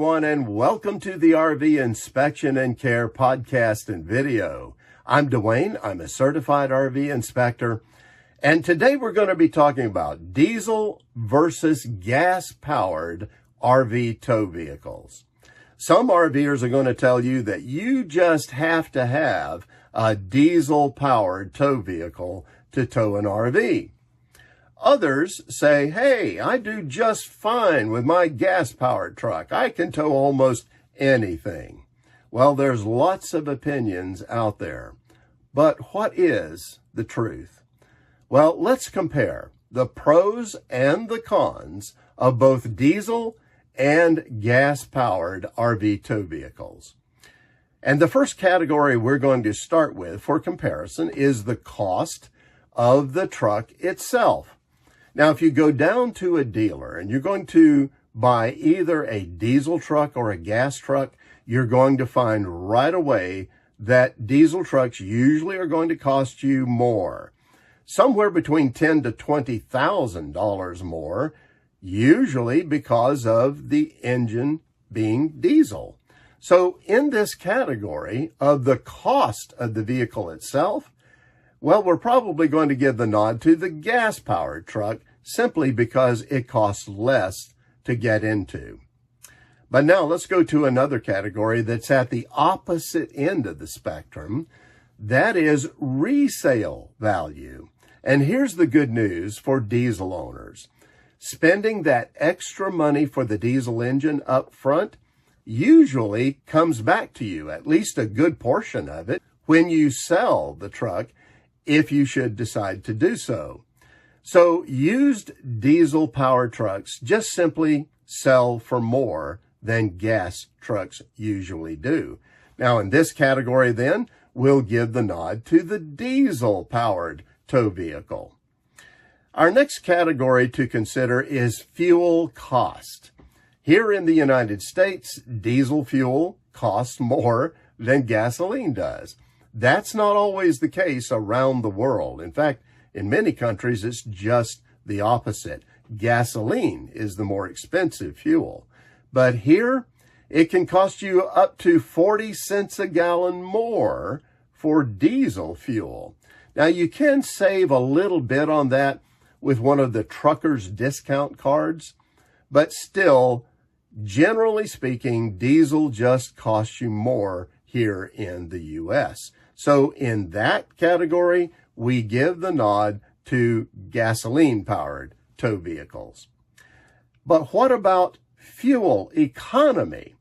everyone, and welcome to the RV Inspection and Care podcast and video. I'm Dwayne. I'm a certified RV inspector, and today we're going to be talking about diesel versus gas-powered RV tow vehicles. Some RVers are going to tell you that you just have to have a diesel-powered tow vehicle to tow an RV. Others say, hey, I do just fine with my gas-powered truck. I can tow almost anything. Well, there's lots of opinions out there. But what is the truth? Well, let's compare the pros and the cons of both diesel and gas-powered RV tow vehicles. And the first category we're going to start with for comparison is the cost of the truck itself. Now, if you go down to a dealer and you're going to buy either a diesel truck or a gas truck, you're going to find right away that diesel trucks usually are going to cost you more, somewhere between $10,000 to $20,000 more, usually because of the engine being diesel. So in this category of the cost of the vehicle itself, well, we're probably going to give the nod to the gas-powered truck simply because it costs less to get into. But now let's go to another category that's at the opposite end of the spectrum. That is resale value. And here's the good news for diesel owners. Spending that extra money for the diesel engine up front usually comes back to you, at least a good portion of it, when you sell the truck, if you should decide to do so. So used diesel-powered trucks just simply sell for more than gas trucks usually do. Now, in this category, then, we'll give the nod to the diesel-powered tow vehicle. Our next category to consider is fuel cost. Here in the United States, diesel fuel costs more than gasoline does. That's not always the case around the world. In fact, in many countries, it's just the opposite. Gasoline is the more expensive fuel. But here, it can cost you up to 40 cents a gallon more for diesel fuel. Now, you can save a little bit on that with one of the trucker's discount cards, but still, generally speaking, diesel just costs you more here in the U.S. So in that category, we give the nod to gasoline-powered tow vehicles. But what about fuel economy?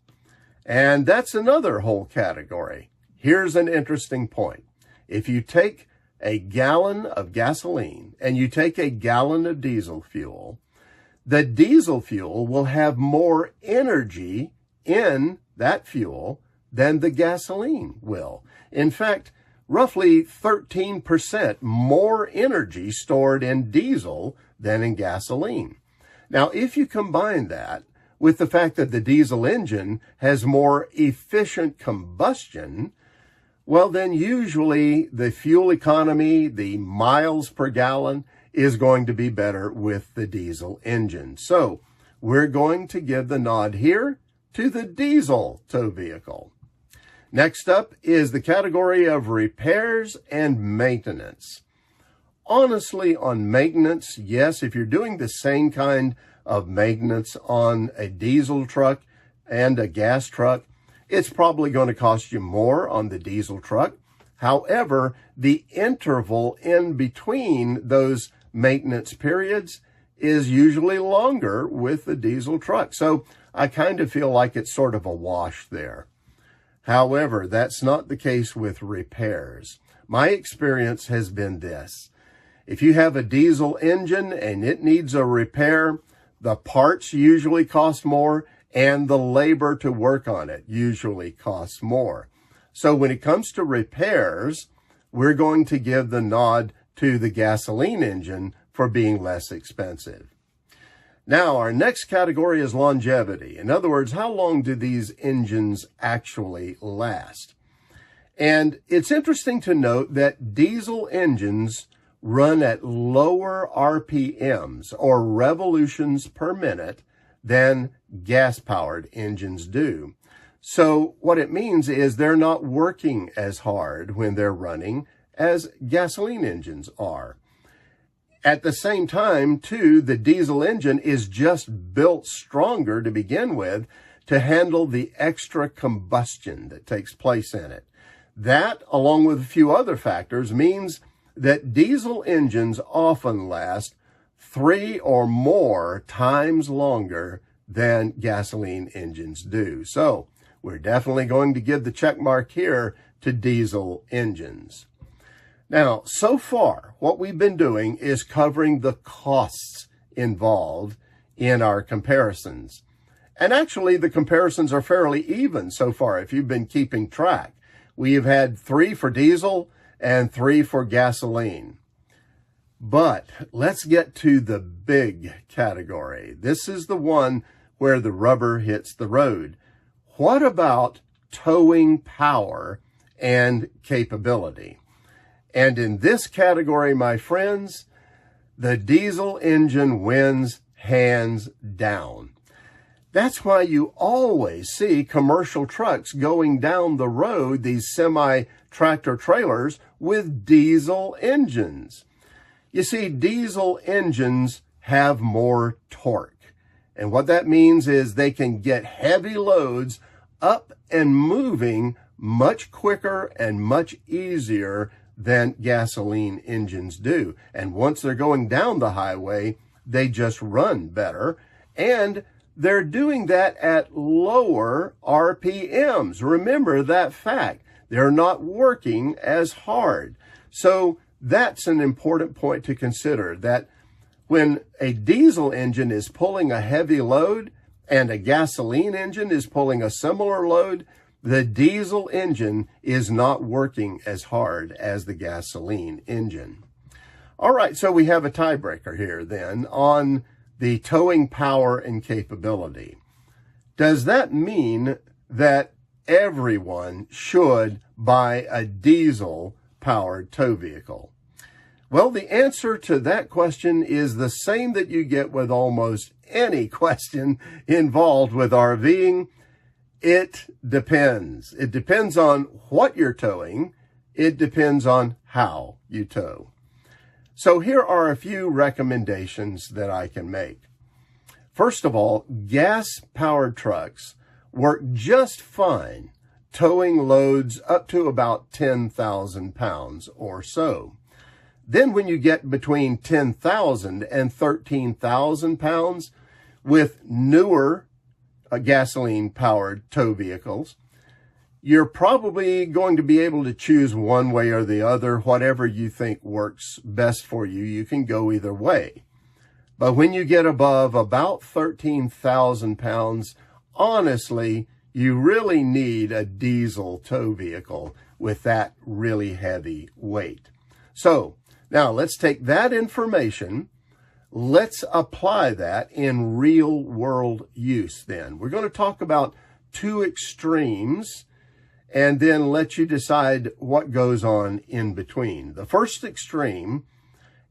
And that's another whole category. Here's an interesting point. If you take a gallon of gasoline and you take a gallon of diesel fuel, the diesel fuel will have more energy in that fuel than the gasoline will. In fact, roughly 13% more energy stored in diesel than in gasoline. Now, if you combine that with the fact that the diesel engine has more efficient combustion, well, then usually the fuel economy, the miles per gallon, is going to be better with the diesel engine. So we're going to give the nod here to the diesel tow vehicle. Next up is the category of repairs and maintenance. Honestly, on maintenance, yes, if you're doing the same kind of maintenance on a diesel truck and a gas truck, it's probably going to cost you more on the diesel truck. However, the interval in between those maintenance periods is usually longer with the diesel truck. So I kind of feel like it's sort of a wash there. However, that's not the case with repairs. My experience has been this. If you have a diesel engine and it needs a repair, the parts usually cost more and the labor to work on it usually costs more. So when it comes to repairs, we're going to give the nod to the gasoline engine for being less expensive. Now, our next category is longevity. In other words, how long do these engines actually last? And it's interesting to note that diesel engines run at lower RPMs or revolutions per minute than gas-powered engines do. So what it means is they're not working as hard when they're running as gasoline engines are. At the same time, too, the diesel engine is just built stronger to begin with to handle the extra combustion that takes place in it. That, along with a few other factors, means that diesel engines often last 3 or more times longer than gasoline engines do. So we're definitely going to give the check mark here to diesel engines. Now, so far, what we've been doing is covering the costs involved in our comparisons. And actually, the comparisons are fairly even so far if you've been keeping track. We have had 3 for diesel and 3 for gasoline. But let's get to the big category. This is the one where the rubber hits the road. What about towing power and capability? And in this category, my friends, the diesel engine wins hands down. That's why you always see commercial trucks going down the road, these semi-tractor trailers with diesel engines. You see, diesel engines have more torque. And what that means is they can get heavy loads up and moving much quicker and much easier than gasoline engines do. And once they're going down the highway, they just run better. And they're doing that at lower RPMs. Remember that fact. They're not working as hard. So that's an important point to consider, that when a diesel engine is pulling a heavy load and a gasoline engine is pulling a similar load, the diesel engine is not working as hard as the gasoline engine. All right, so we have a tiebreaker here then on the towing power and capability. Does that mean that everyone should buy a diesel-powered tow vehicle? Well, the answer to that question is the same that you get with almost any question involved with RVing. It depends. It depends on what you're towing. It depends on how you tow. So here are a few recommendations that I can make. First of all, gas-powered trucks work just fine towing loads up to about 10,000 pounds or so. Then when you get between 10,000 and 13,000 pounds with newer gasoline-powered tow vehicles, you're probably going to be able to choose one way or the other. Whatever you think works best for you, you can go either way. But when you get above about 13,000 pounds, honestly, you really need a diesel tow vehicle with that really heavy weight. So now let's take that information. Let's apply that in real world use then. We're going to talk about 2 extremes and then let you decide what goes on in between. The first extreme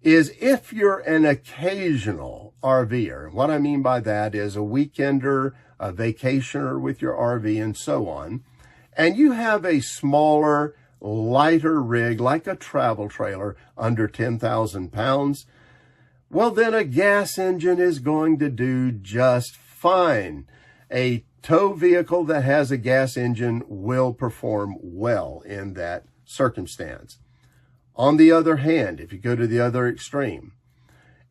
is if you're an occasional RVer. What I mean by that is a weekender, a vacationer with your RV and so on, and you have a smaller, lighter rig like a travel trailer under 10,000 pounds, well, then a gas engine is going to do just fine. A tow vehicle that has a gas engine will perform well in that circumstance. On the other hand, if you go to the other extreme,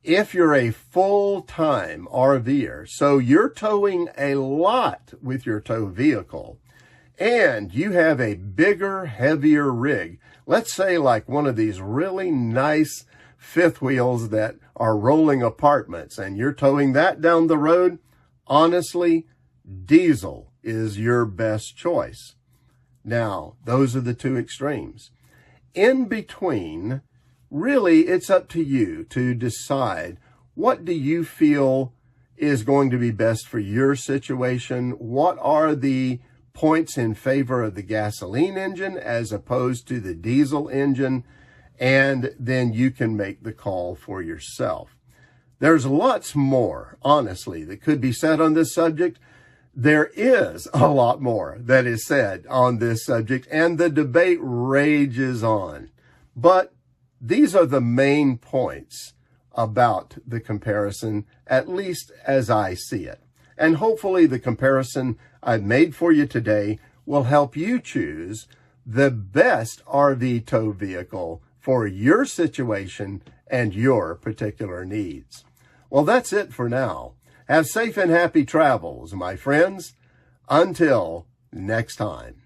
if you're a full-time RVer, so you're towing a lot with your tow vehicle, and you have a bigger, heavier rig, let's say like one of these really nice fifth wheels that are rolling apartments, and you're towing that down the road, honestly, diesel is your best choice. Now, those are the 2 extremes. In between, really, it's up to you to decide what do you feel is going to be best for your situation. What are the points in favor of the gasoline engine as opposed to the diesel engine? And then you can make the call for yourself. There's lots more, honestly, that could be said on this subject. There is a lot more that is said on this subject, and the debate rages on. But these are the main points about the comparison, at least as I see it. And hopefully the comparison I've made for you today will help you choose the best RV tow vehicle for your situation and your particular needs. Well, that's it for now. Have safe and happy travels, my friends. Until next time.